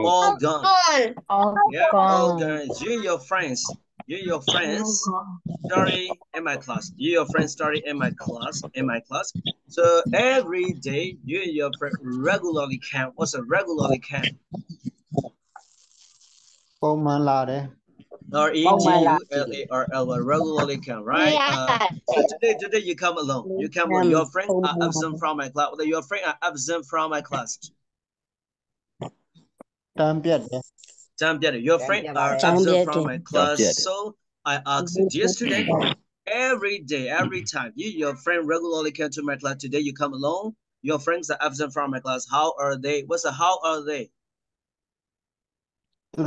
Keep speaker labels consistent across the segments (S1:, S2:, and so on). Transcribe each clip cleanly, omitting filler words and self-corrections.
S1: All gone.
S2: All
S1: Yeah, all
S2: gone.
S1: gone. You, your friends. Story in my class. You, your friends story in my class. So every day, you and your friend regularly can. What's a regularly can? R-E-G-U-L-A-R-L-Y, regularly can, right? So today you come alone. You come alone. Your friends are absent from my class. Your friends are absent from my class. Your friends are absent from my class. So I ask you, dear student, every day, every time, you, your friend regularly come to my class. Today you come alone. Your friends are absent from my class. How are they? What's the how are they?
S3: That's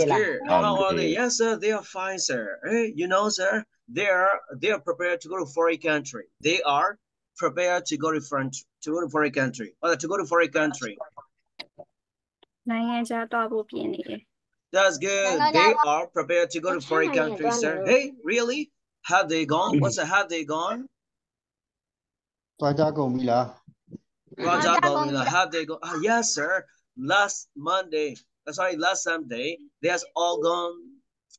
S1: good. How are they? Yes, sir. They are fine, sir. Hey, you know, sir, they are prepared to go to foreign country. They are prepared to go to foreign country. Or to go to foreign country. That's good. They are prepared to go to foreign country, sir. Hey, really? Have they gone? What's a have they gone? Have they gone? Yes, sir. Last Sunday, they have all gone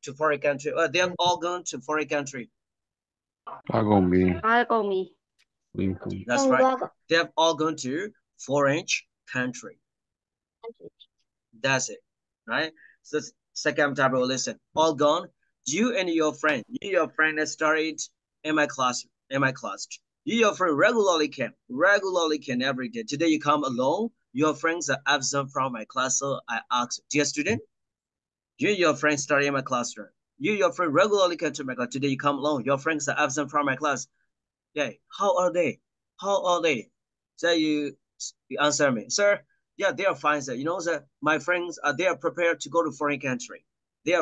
S1: to foreign country. They have all gone to foreign country. That's right. They have all gone to foreign country. That's it, right? So second type of listen. All gone. You and your friend that started in my class. You, your friend regularly can every day. Today you come alone. Your friends are absent from my class. So I ask, dear student, you, your friends started in my classroom. You, your friend regularly come to my class. Today you come alone. Your friends are absent from my class. Yeah, how are they? So you answer me, sir. Yeah, they are fine, sir. You know, sir, my friends they are prepared to go to foreign country. Hey,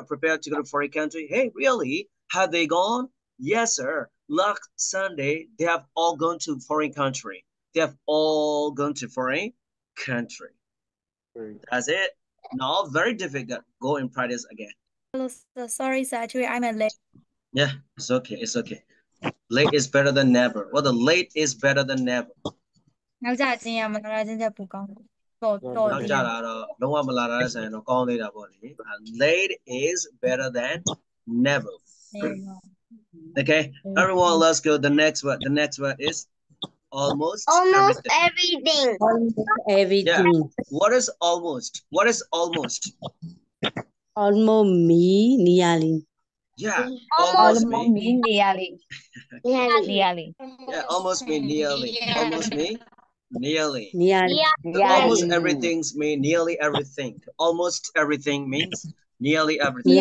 S1: really? Have they gone? Yes, sir. Last Sunday, they have all gone to foreign country. That's it. No, very difficult. Go and practice again.
S4: Hello, sir. Sorry, sir. Actually, I'm late.
S1: Yeah, it's okay. Late is better than never. Well, the late is better than never. Late is better than never. Okay, everyone, let's go. The next word is almost
S2: Everything.
S1: Yeah. What is almost?
S2: Almost me, nearly.
S1: Yeah, almost me.
S4: Nearly.
S1: Yeah, almost me, nearly. Almost me, nearly. Almost everything's mean nearly everything. Almost everything means nearly everything.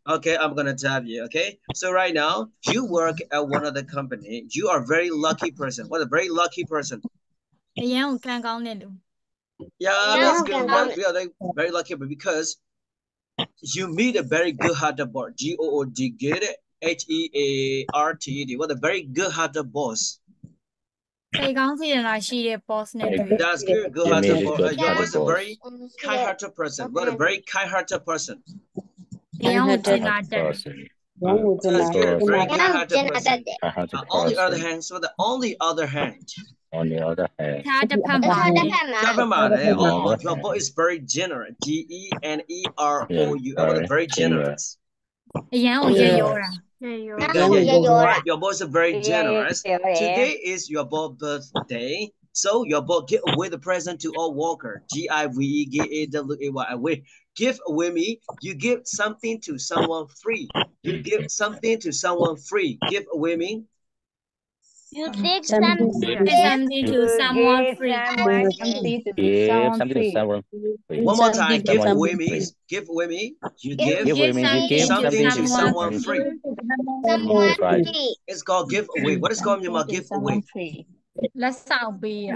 S1: Okay, I'm gonna tell you. Okay, so right now you work at one of the company. You are a very lucky person. What a very lucky person. Yeah, that's good. We are very lucky because you meet a very good-hearted boss. G-O-O-D, good. H-E-A-R-T-E-D. What a very good-hearted boss. That's good. Good-hearted boss. Your boss is a very kind-hearted person. What a very kind-hearted person. That's good. Very kind-hearted person. On the other hand, your boss is very generous. G-E-N-E-R-O-U. Very generous. Your boss is very generous. Today is your boss' birthday. So your boss give away the present to all workers. G-I-V-E-G-A-W-A-Y. Give away me. You give something to someone free. Give away me.
S2: You take something
S4: to someone free.
S1: One more time. Give away me. You give something to someone free. It's called give away. What is called give away? Let's sound it's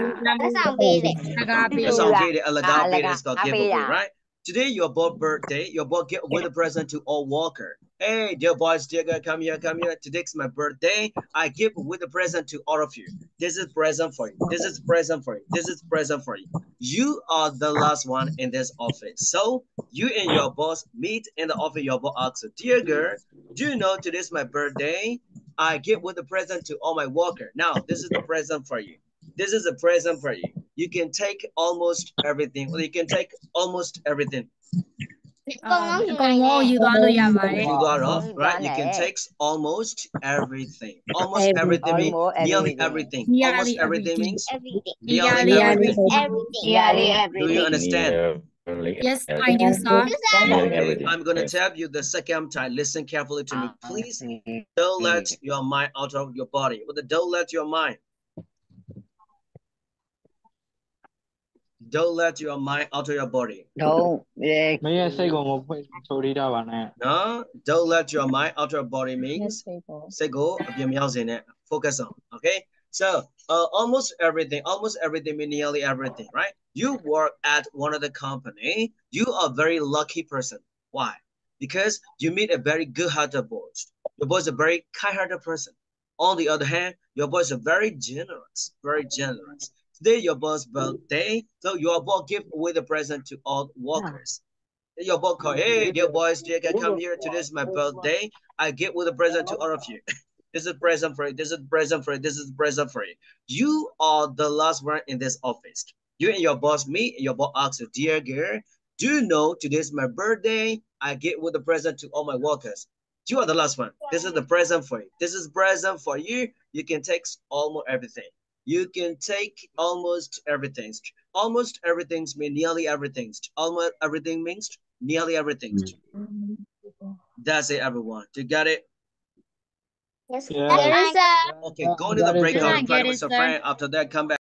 S1: called give away, right? Today your boss' birthday. Your boss give away the present to all workers. Hey, dear boys, dear girl, come here. Today's my birthday. I give away the present to all of you. This is present for you. You are the last one in this office. So you and your boss meet in the office. Your boss asks, dear girl, do you know today's my birthday? I give away the present to all my workers. Now, this is the present for you. You can take almost everything. Or you can take almost everything.
S4: Con mua dự đoán được ya vare.
S1: You got off, right? You can take almost everything. Almost everything means nearly everything. Almost everything means nearly everything. Do you understand?
S4: Yes, I do, sir.
S1: Okay, I'm gonna tell you the second time. Listen carefully to me, please. Don't let your mind out of your body. Don't let your mind. Don't let your mind out of your body.
S3: Don't.
S1: No, don't let your mind out of your body means focus on. Okay, so almost everything means nearly everything, right? You work at one of the company. You are a very lucky person. Why? Because you meet a very good-hearted boss. Your boss is a very kind-hearted person. On the other hand, your boss is very generous, very generous. Today, your boss' birthday, so your boss give away the present to all workers. Your boss call, hey, dear boys, Jake, I come here. Today is my birthday. I give with a present to all of you. This is present for you. This is present for you. This is present for you. You are the last one in this office. You and your boss meet. Your boss asks you, dear girl, do you know today is my birthday? I give with a present to all my workers. You are the last one. This is the present for you. This is present for you. You can take almost everything. You can take almost everything. Almost everything means nearly everything. Almost everything means nearly everything. That's it, everyone. You got it?
S2: Yes,
S1: Okay, go into the breakout room, practice with a friend. After that, come back.